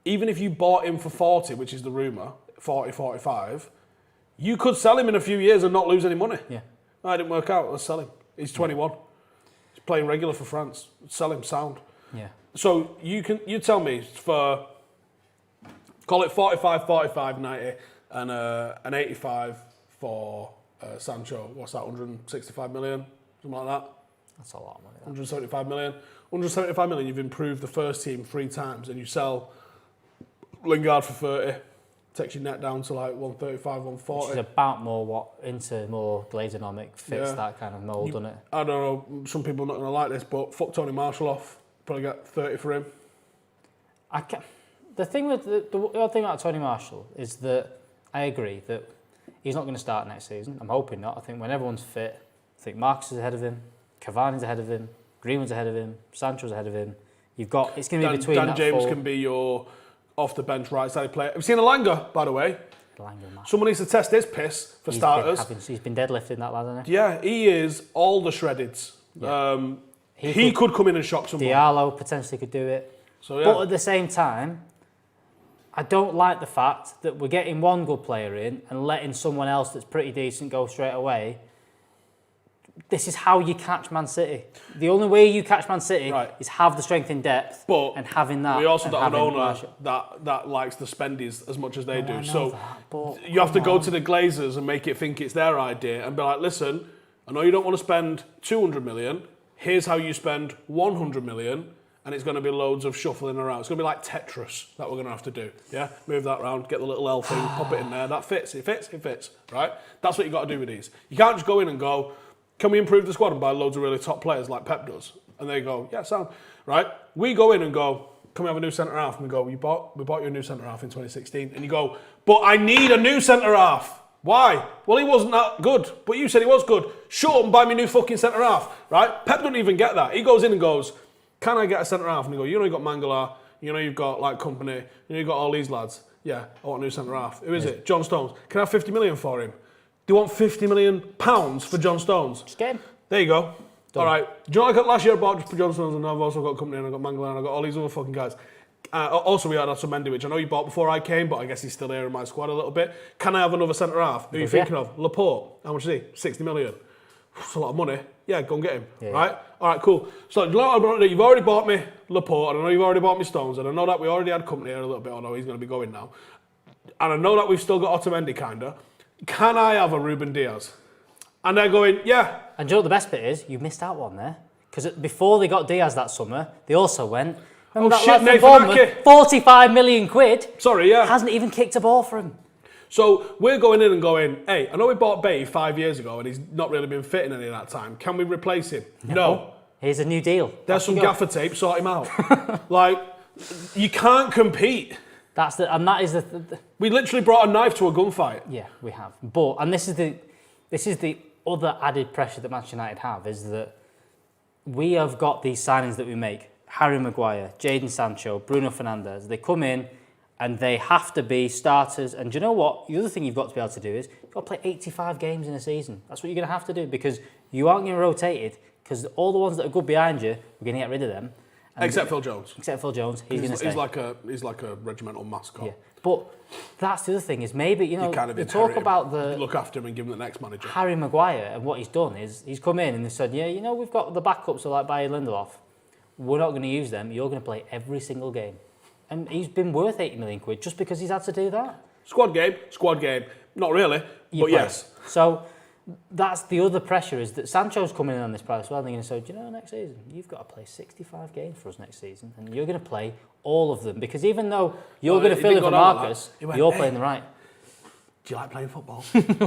Even if you bought him for 40, which is the rumour, 40, 45, you could sell him in a few years and not lose any money. Yeah. No, it didn't work out. Let's sell him. He's 21. He's playing regular for France. Sell him sound. Yeah. So you tell me for, call it 45, 45, 90, and an 85 for Sancho. What's that, 165 million? Something like that? That's a lot of money. 175 million. 175 million, you've improved the first team 3 times, and you sell Lingard for 30. Takes your net down to like 135, 140. Which is about more what into more Glazenomic fits that kind of mould, doesn't it? I don't know, some people are not going to like this, but fuck Tony Marshall off. Probably get 30 for him. The thing with the odd thing about Tony Marshall is that I agree that he's not going to start next season. I'm hoping not. I think when everyone's fit, I think Marcus is ahead of him, Cavani's ahead of him, Greenwood's ahead of him, Sancho's ahead of him. It's going to be between Dan that James four. can be your off the bench right side player. Have you seen Alanga, by the way? Someone needs to test his piss for starters. He's been deadlifting that lad, hasn't he? Yeah, he is all the shreddeds. Yeah. He could come in and shock someone. Diallo potentially could do it. So, yeah. But at the same time, I don't like the fact that we're getting one good player in and letting someone else that's pretty decent go straight away. This is how you catch Man City. The only way you catch Man City is have the strength in depth and having that. We also don't have an owner that likes the spendies as much as they do. So you have to go to the Glazers and make it think it's their idea and be like, listen, I know you don't want to spend 200 million. Here's how you spend 100 million. And it's going to be loads of shuffling around. It's going to be like Tetris that we're going to have to do. Yeah, move that around, get the little L thing, pop it in there. That fits. It fits. It fits. Right? That's what you got to do with these. You can't just go in and go, can we improve the squad and buy loads of really top players like Pep does? And they go, yeah, sound. Right? We go in and go, can we have a new centre half? And we go, we bought you a new centre half in 2016. And you go, but I need a new centre half. Why? Well, he wasn't that good, but you said he was good. Shut up and buy me a new fucking centre half. Right? Pep doesn't even get that. He goes in and goes, can I get a centre half? And you go, you know you've got Mangala, you know you've got like Company, you know you've got all these lads. Yeah, I want a new centre half. Who is it? John Stones. Can I have 50 million for him? Do you want 50 million pounds for John Stones? Just get him. There you go. Done. All right. Do you know what I got last year? I bought just for John Stones, and I've also got Company, and I've got Mangala, and I've got all these other fucking guys. Also, we had Otamendi, which I know you bought before I came, but I guess he's still here in my squad a little bit. Can I have another centre half? Who are you thinking of? Laporte. How much is he? 60 million. That's a lot of money. Yeah, go and get him. Yeah. Right? All right, cool. So, you know what, you've already bought me Laporte, and I know you've already bought me Stones, and I know that we already had Company here a little bit, although he's going to be going now. And I know that we've still got Otamendi, kind of. Can I have a Ruben Diaz? And they're going, yeah. And do you know what the best bit is? You missed out one there. Because before they got Diaz that summer, they also went, remember that lad from Bournemouth, 45 million quid. Sorry, yeah. Hasn't even kicked a ball for him. So we're going in and going, hey, I know we bought Bay 5 years ago and he's not really been fit in any of that time. Can we replace him? No. Here's a new deal. There's some gaffer tape, sort him out. Like, you can't compete. And that is the we literally brought a knife to a gunfight. Yeah, we have. And this is the other added pressure that Manchester United have, is that we have got these signings that we make. Harry Maguire, Jadon Sancho, Bruno Fernandes. They come in and they have to be starters. And do you know what? The other thing you've got to be able to do is you've got to play 85 games in a season. That's what you're going to have to do, because you aren't getting rotated, because all the ones that are good behind you, we're going to get rid of them. Except Phil Jones. Except Phil Jones. He's going to stay. He's like a regimental mascot. Yeah. But that's the other thing, is maybe, you kind of they talk about you look after him and give him the next manager. Harry Maguire, and what he's done is he's come in and they said, yeah, we've got the backups, so like Bayer Lindelof. We're not going to use them. You're going to play every single game. And he's been worth 80 million quid just because he's had to do that. Squad game. Not really, but yes. So that's the other pressure, is that Sancho's coming in on this price as well. And they're going to say, do you know, next season, you've got to play 65 games for us next season. And you're going to play all of them. Because even though you're going to fill in for Marcus, you're playing the right. Do you like playing football?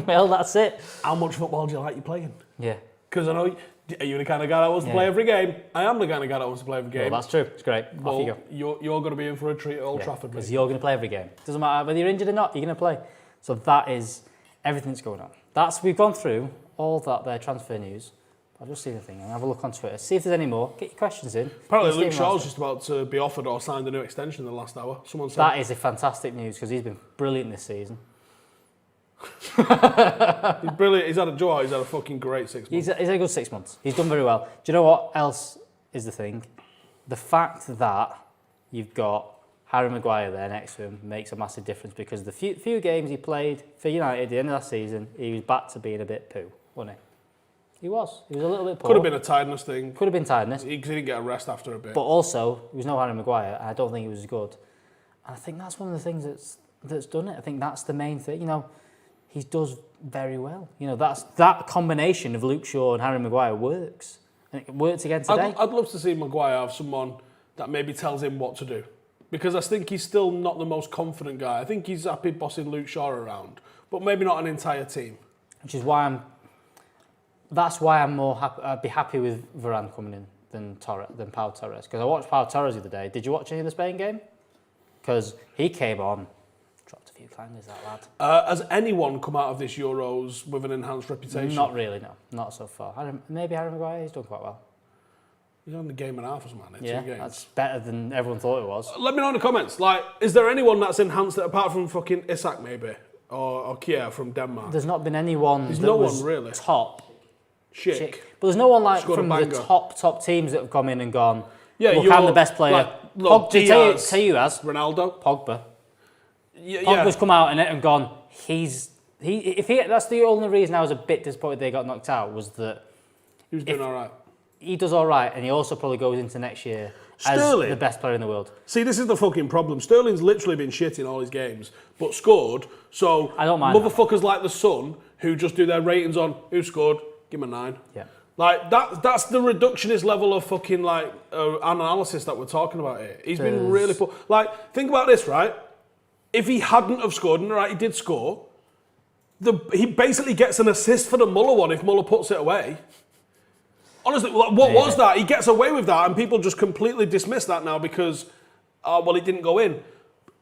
Well, that's it. How much football do you like playing? Yeah. Because I know, are you the kind of guy that wants to play every game? I am the kind of guy that wants to play every game. Well, that's true. It's great. Off you go. You're going to be in for a treat at Old Trafford. Because you're going to play every game. Doesn't matter whether you're injured or not, you're going to play. So that is everything that's going on. We've gone through all that their transfer news. I'll just see the thing and have a look on Twitter. See if there's any more. Get your questions in. Apparently, Luke Shaw's just about to be offered or signed a new extension in the last hour. Someone said that is a fantastic news because he's been brilliant this season. he's brilliant. He's had a fucking great 6 months. He's had a good 6 months. He's done very well. Do you know what else is the thing? The fact that you've got Harry Maguire there next to him makes a massive difference because the few games he played for United at the end of last season, he was back to being a bit poo, wasn't he? He was a little bit poor. Could have been a tiredness thing. Could have been tiredness. He didn't get a rest after a bit. But also, there was no Harry Maguire, and I don't think he was as good. And I think that's one of the things that's done it. I think that's the main thing. He does very well. That combination of Luke Shaw and Harry Maguire works. And it works again today. I'd love to see Maguire have someone that maybe tells him what to do. Because I think he's still not the most confident guy. I think he's happy bossing Luke Shaw around, but maybe not an entire team. Which is why that's why I'm more happy. I'd be happy with Varane coming in than Pau Torres. Because I watched Pau Torres the other day. Did you watch any of the Spain game? Because he came on, dropped a few clangers, that lad. Has anyone come out of this Euros with an enhanced reputation? Not really, no. Not so far. Maybe Harry Maguire, he's done quite well. He's on the game and a half or something, yeah, 2 games. That's better than everyone thought it was. Let me know in the comments. Is there anyone that's enhanced it apart from fucking Isak maybe? Or Kier from Denmark? There's not been anyone There's that no was one really. top. Schick. But there's no one Scored from the top teams that have come in and gone, look, I'm the best player. Diaz, tell you as Ronaldo. Pogba. Pogba's come out in it and gone, that's the only reason I was a bit disappointed they got knocked out was that he was doing all right. He does all right, and he also probably goes into next year as the best player in the world. See, this is the fucking problem. Sterling's literally been shit in all his games, but scored. So I don't mind motherfuckers like the Sun who just do their ratings on who scored, give him a 9. Yeah. That's the reductionist level of fucking analysis that we're talking about here. He's been really poor. Think about this, right? If he hadn't have scored, and right, he did score, he basically gets an assist for the Muller one if Muller puts it away. Honestly, what was that? He gets away with that, and people just completely dismiss that now because, it didn't go in.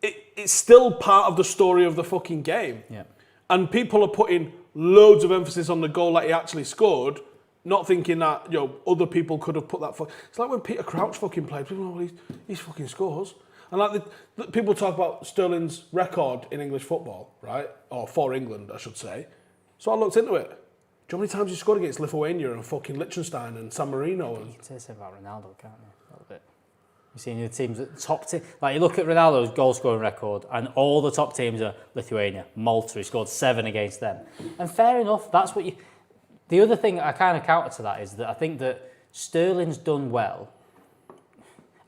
It's still part of the story of the fucking game. Yeah. And people are putting loads of emphasis on the goal that he actually scored, not thinking that other people could have put that. It's like when Peter Crouch fucking played. People know he fucking scores. And people talk about Sterling's record in English football, right? Or for England, I should say. So I looked into it. Do you know how many times he scored against Lithuania and fucking Liechtenstein and San Marino? You can say the same about Ronaldo, can't you? A little bit. You've seen the teams at the top team. You look at Ronaldo's goal scoring record, and all the top teams are Lithuania, Malta. He scored 7 against them. And fair enough, that's what you. The other thing I kind of counter to that is that I think that Sterling's done well.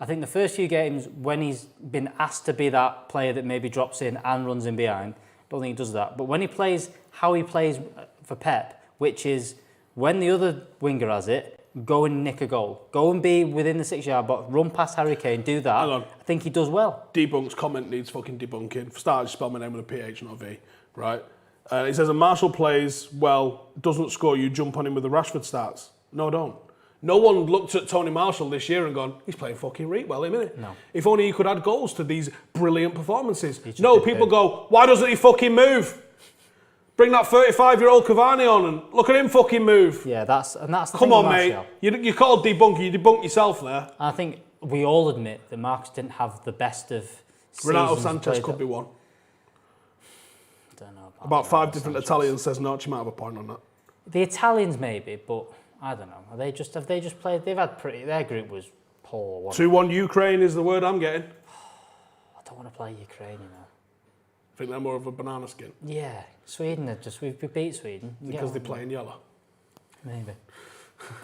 I think the first few games, when he's been asked to be that player that maybe drops in and runs in behind, I don't think he does that. But when he plays how he plays for Pep, which is when the other winger has it, go and nick a goal. Go and be within the 6-yard box, run past Harry Kane, do that. Hang on. I think he does well. Debunk's comment needs fucking debunking. For starters, spell my name with a PH, not a V, right? He says, a Marshall plays well, doesn't score, you jump on him with the Rashford starts. No, don't. No one looked at Tony Marshall this year and gone, he's playing fucking well, isn't he? No. If only he could add goals to these brilliant performances. No, people go, why doesn't he fucking move? Bring that 35-year-old Cavani on and look at him fucking move. Yeah, that's the Come thing on, with mate. Martial. You called debunking, you debunked yourself there. I think we all admit that Marcus didn't have the best of seasons. Renato Sanchez could be one. Don't know about 5 different Italians says no, you might have a point on that. The Italians maybe, but I don't know. Have they just played? They've had their group was poor. 2-1 Ukraine is the word I'm getting. I don't want to play Ukraine, I think they're more of a banana skin. Yeah, Sweden we beat Sweden. Because they play in yellow. Maybe.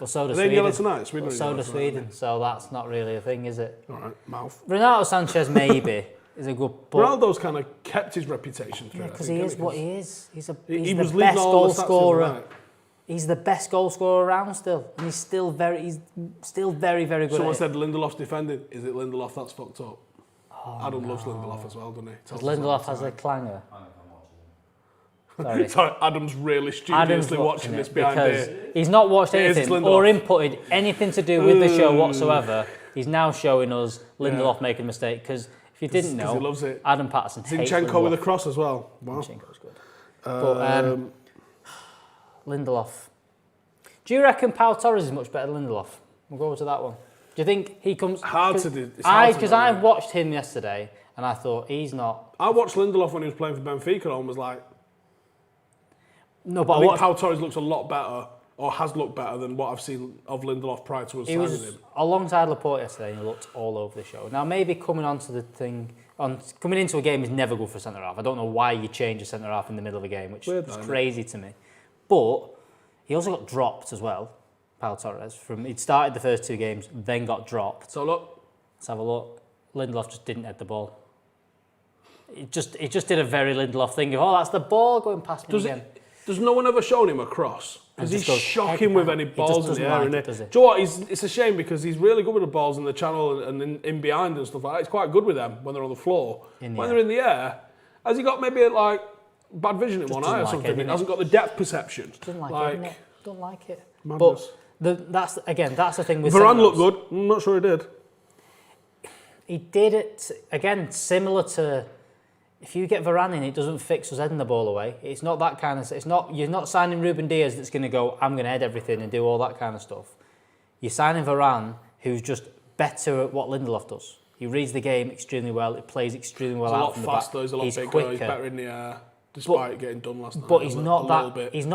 But so does Are they Sweden. in yellow tonight? Sweden So does Sweden. So that's not really a thing, is it? All right, mouth. Renato Sanchez maybe is a good. But Ronaldo's kind of kept his reputation through. Yeah, because he is what he is. He's the was best goal scorer. Right. He's the best goal scorer around still, and he's still very very good. Someone at said Lindelof's defending. Is it Lindelof that's fucked up? Adam loves Lindelof as well, doesn't he? Because Lindelof has a clanger. Sorry, Adam's really studiously watching this behind here. He's not watched anything or inputted anything to do with the show whatsoever. He's now showing us Lindelof making a mistake because if you didn't know, he loves it. Adam Patterson hates Zinchenko Lindelof. with a cross as well. Wow. Zinchenko's good. But Lindelof. Do you reckon Pau Torres is much better than Lindelof? We'll go over to that one. Do you think he comes... Because I watched him yesterday and I thought he's not... I watched Lindelof when he was playing for Benfica and was like... No, but I think Pau Torres looks a lot better, or has looked better than what I've seen of Lindelof prior to us signing him. He was alongside Laporte yesterday and he looked all over the show. Now, maybe coming into a game is never good for centre-half. I don't know why you change a centre-half in the middle of a game, which is crazy to me. But he also got dropped as well, Pau Torres. He'd started the first 2 games, then got dropped. So look. Let's have a look. Lindelof just didn't head the ball. It just did a very Lindelof thing of, that's the ball going past me again. Does no one ever shown him a cross? Because he's shocking with any balls in the air. Do you know what? It's a shame because he's really good with the balls in the channel and in behind and stuff like that. He's quite good with them when they're on the floor. When they're in the air, has he got maybe like bad vision in one eye or something? He hasn't got the depth perception. Doesn't like it, don't like it. Madness. But that's the thing with Varane looked good. I'm not sure he did. He did it, again, similar to... If you get Varane in, it doesn't fix us heading the ball away. It's not that kind of... You're not signing Ruben Diaz that's going to go, I'm going to head everything and do all that kind of stuff. You're signing Varane, who's just better at what Lindelof does. He reads the game extremely well. He plays extremely well out from the back. He's a lot faster. He's a lot bigger. Quicker. He's better in the air, despite getting done last night. But he's not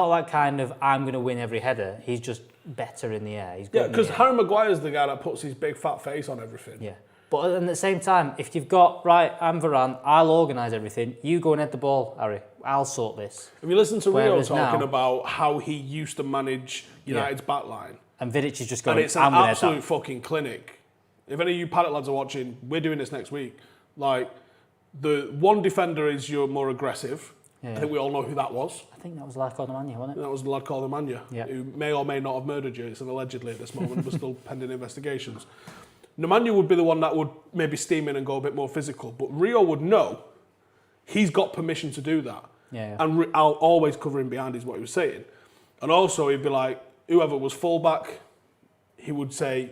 that kind of, I'm going to win every header. He's just better in the air. Because Harry Maguire's the guy that puts his big fat face on everything. Yeah. But at the same time, if you've got, right, I'm Varane, I'll organise everything, you go and head the ball, Harry, I'll sort this. Have you listened to Rio talking about how he used to manage United's backline? And Vidic is just going, and it's an absolute fucking clinic. If any of you Paddock lads are watching, we're doing this next week. Like, the one defender is your more aggressive. Yeah. I think we all know who that was. I think that was a lad called Nemanja, wasn't it? That was a lad called Nemanja, who may or may not have murdered you. It's an allegedly at this moment. We're still pending investigations. Nemanja would be the one that would maybe steam in and go a bit more physical, but Rio would know he's got permission to do that. Yeah. And I'll always cover him behind is what he was saying. And also he'd be like, whoever was fullback, he would say,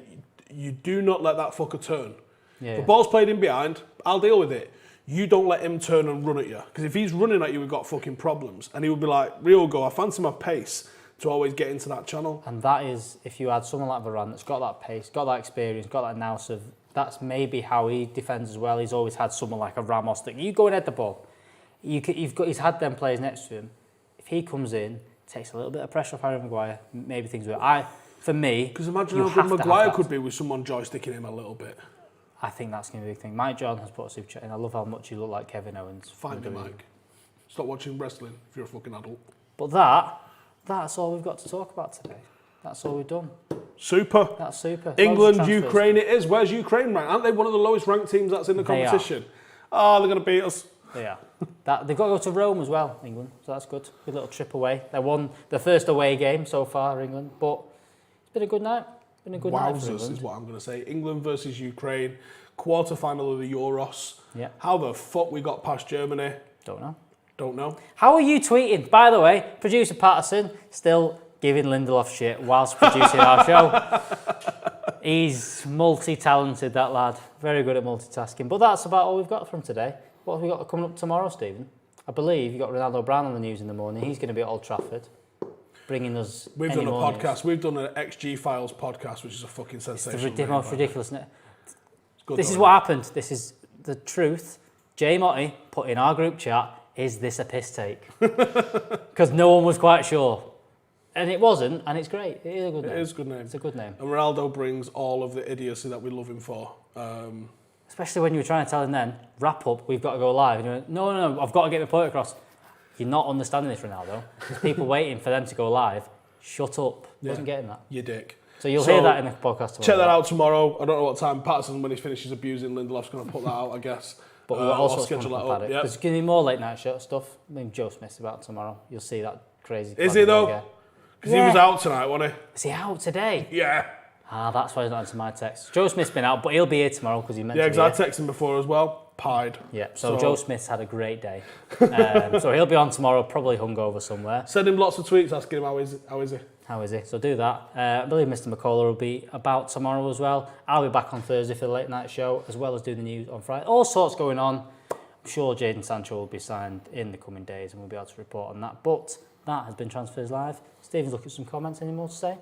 you do not let that fucker turn. Yeah. The ball's played in behind, I'll deal with it. You don't let him turn and run at you. Because if he's running at you, we've got fucking problems. And he would be like, Rio would go, I fancy my pace to always get into that channel. And that is, if you had someone like Varane that's got that pace, got that experience, got that nous of, that's maybe how he defends as well. He's always had someone like a Ramos that you go and head the ball. He's had them players next to him. If he comes in, takes a little bit of pressure off Harry Maguire, maybe things will. For me, because imagine how good Maguire could be with someone joysticking him a little bit. I think that's going to be a big thing. Mike John has put a super chat in. I love how much you look like Kevin Owens. Find me, Mike. Stop watching wrestling if you're a fucking adult. But that's all we've got to talk about today. That's all we've done. Super. That's super. England, Ukraine it is. Where's Ukraine ranked? Aren't they one of the lowest ranked teams that's in the competition? Oh, they're going to beat us. They are. They've got to go to Rome as well, England. So that's good. Good little trip away. They won the first away game so far, England. But it's been a good night. Been a good night for England. Is what I'm going to say. England versus Ukraine. Quarter-final of the Euros. Yeah. How the fuck we got past Germany? Don't know. Don't know. How are you tweeting? By the way, producer Patterson still giving Lindelof shit whilst producing our show. He's multi-talented, that lad. Very good at multitasking. But that's about all we've got from today. What have we got coming up tomorrow, Stephen? I believe you've got Ronaldo Brown on the news in the morning. He's going to be at Old Trafford, bringing us. We've done a podcast. We've done an XG Files podcast, which is a fucking sensation. It's the most ridiculous, isn't it? This is what happened. This is the truth. Jay Motti put in our group chat, is this a piss take? Because no one was quite sure. And it wasn't, and it's great. It is a good name. It is a good name. It's a good name. And Ronaldo brings all of the idiocy that we love him for. Especially when you were trying to tell him then, wrap up, we've got to go live. And you went, no, I've got to get my point across. You're not understanding this, Ronaldo. There's people waiting for them to go live. Shut up. Yeah. Wasn't getting that. You dick. So you'll hear that in the podcast tomorrow. Check that out tomorrow. I don't know what time Patterson, when he finishes abusing Lindelof's going to put that out, I guess. But we'll also schedule that up. Yep. There's going to be more late night show stuff. I mean, Joe Smith's about tomorrow. You'll see that crazy. Is he though? Because he was out tonight, wasn't he? Is he out today? Yeah. That's why he's not answering my text. Joe Smith's been out, but he'll be here tomorrow because he meant to be. Yeah, because I texted him before as well. Pied. Yeah, so Joe Smith's had a great day. So he'll be on tomorrow, probably hungover somewhere. Send him lots of tweets asking him how is he. How is he? So do that. I believe Mr. McCullough will be about tomorrow as well. I'll be back on Thursday for the late night show, as well as do the news on Friday. All sorts going on. I'm sure Jadon Sancho will be signed in the coming days and we'll be able to report on that. But that has been Transfers Live. Stephen's looking at some comments. Any more to say?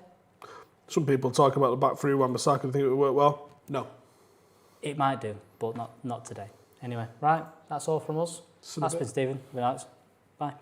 Some people talk about the back three Wan-Bissaka and think it would work well. No. It might do, but not today. Anyway, right, that's all from us. That's been Stephen. Relax. Bye.